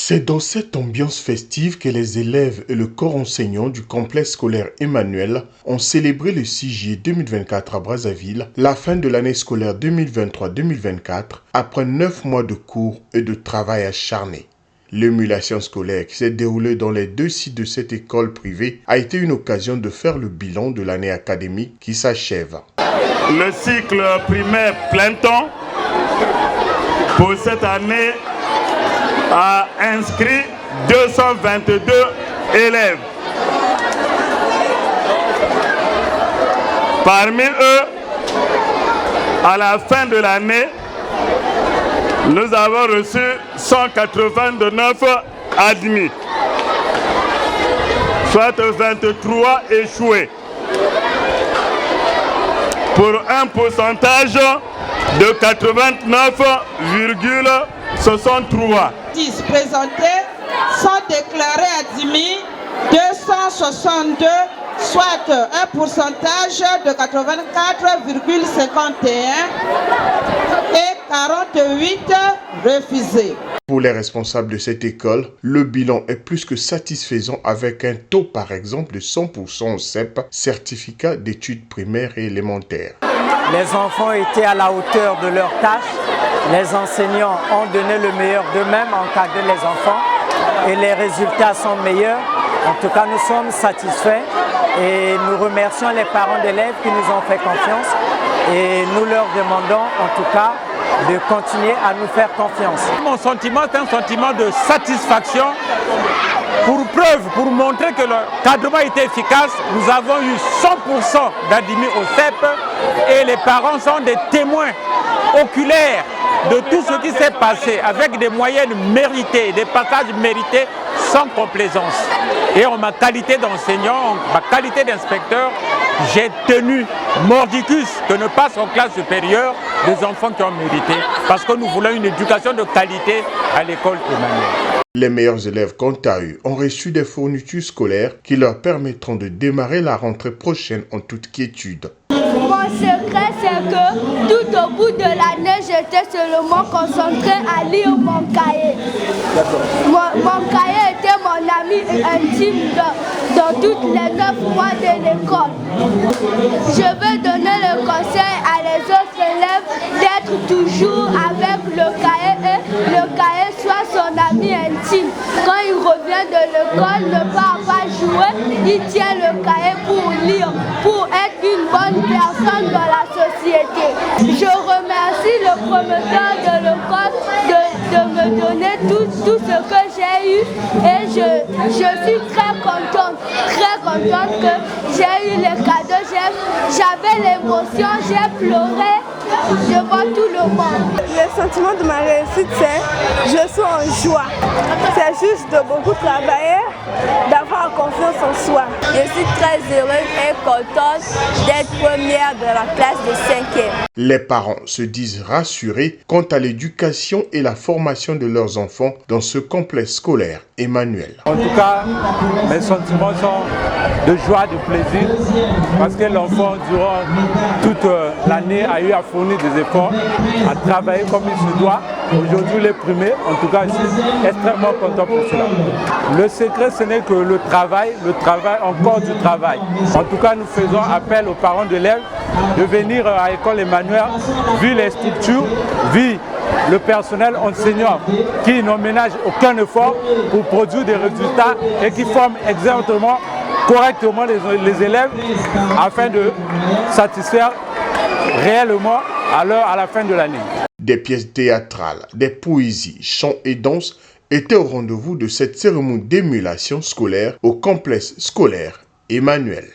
C'est dans cette ambiance festive que les élèves et le corps enseignant du complexe scolaire Emmanuel ont célébré le 6 juillet 2024 à Brazzaville la fin de l'année scolaire 2023-2024 après 9 mois de cours et de travail acharné. L'émulation scolaire qui s'est déroulée dans les deux sites de cette école privée a été une occasion de faire le bilan de l'année académique qui s'achève. Le cycle primaire plein temps pour cette année a inscrit 222 élèves. Parmi eux, à la fin de l'année, nous avons reçu 189 admis, soit 23 échoués, pour un pourcentage de 89,63. Présentés sont déclarés admis 262, soit un pourcentage de 84,51 et 48 refusés. Pour les responsables de cette école, le bilan est plus que satisfaisant avec un taux par exemple de 100% au CEP, certificat d'études primaires et élémentaires. Les enfants étaient à la hauteur de leurs tâches. Les enseignants ont donné le meilleur d'eux-mêmes, encadré les enfants et les résultats sont meilleurs. En tout cas, nous sommes satisfaits et nous remercions les parents d'élèves qui nous ont fait confiance et nous leur demandons en tout cas de continuer à nous faire confiance. Mon sentiment est un sentiment de satisfaction. Pour preuve, pour montrer que le cadrement était efficace, nous avons eu 100% d'admis au CEP et les parents sont des témoins oculaires de tout ce qui s'est passé avec des moyennes méritées, des passages mérités sans complaisance. Et en ma qualité d'enseignant, en ma qualité d'inspecteur, j'ai tenu mordicus que ne passent en classe supérieure des enfants qui ont mérité parce que nous voulons une éducation de qualité à l'école Emmanuel. Les meilleurs élèves, quant à eux, ont reçu des fournitures scolaires qui leur permettront de démarrer la rentrée prochaine en toute quiétude. Mon secret, c'est que tout au bout de l'année, j'étais seulement concentrée à lire mon cahier. Mon cahier était mon ami intime dans toutes les 9 mois de l'école. Je veux donner le conseil à les autres élèves d'être toujours avec le cahier et le cahier soit son ami intime. Quand il revient de l'école, ne pas jouer, il tient le cahier pour lire, pour être une bonne personne dans la société. Je remercie le promoteur de l'école de me donner tout ce que j'ai eu et je suis très contente que j'ai eu les cadeaux. J'avais l'émotion, j'ai pleuré devant tout le monde. Le sentiment de ma réussite, c'est je suis en joie. C'est juste de beaucoup travailler, d'avoir confiance en soi. Je suis très heureuse et contente d'être première de la classe de 5e. Les parents se disent rassurés quant à l'éducation et la formation de leurs enfants dans ce complexe scolaire Emmanuel. En tout cas, mes sentiments sont de joie, de plaisir, parce que l'enfant, durant toute l'année, a eu à fournir des efforts, à travailler comme il se doit. Aujourd'hui, il est primé. En tout cas, je suis extrêmement content pour cela. Le secret, ce n'est que le travail, encore du travail. En tout cas, nous faisons appel aux parents d'élèves de venir à l'école Emmanuel, vu les structures, vu le personnel enseignant qui n'en ménage aucun effort pour produire des résultats et qui forment exactement, correctement les élèves afin de satisfaire réellement à la fin de l'année. Des pièces théâtrales, des poésies, chants et danses étaient au rendez-vous de cette cérémonie d'émulation scolaire au complexe scolaire Emmanuel.